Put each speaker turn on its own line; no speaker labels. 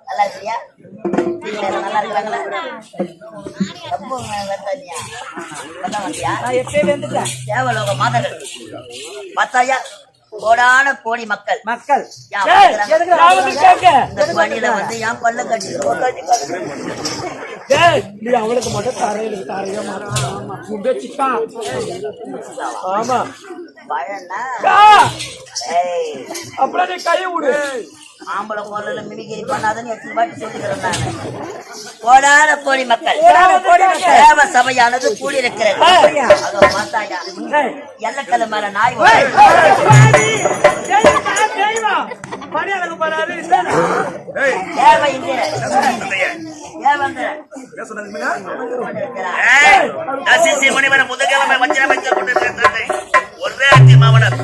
நல்லா இருக்கியா? நல்லா இருக்காங்களா? தேவலோக மாதங்கள் 10,000 கோடான கோடி மக்கள் பணியில வந்து என் கொல்ல கட்டி
அவளுக்கு மட்டும் தரையில ஆமா அப்படி நீ கையை விடு.
ஆம்பளை குரல்ல மிமிகிரி பண்ணாதன்னு எத்தனை வாட்டி சொல்லிக்கிறேன் நானு. கோடான கோடி மக்கள் தேவ சபையானது கூடியிருக்கிறது. அதோ பார்த்தாயா எல்லக்கல்ல மேல நாய்
முதுகிழமை மஞ்சள் வைத்துக் கொண்டிருக்கிறது ஒரே அத்தி மாவனர்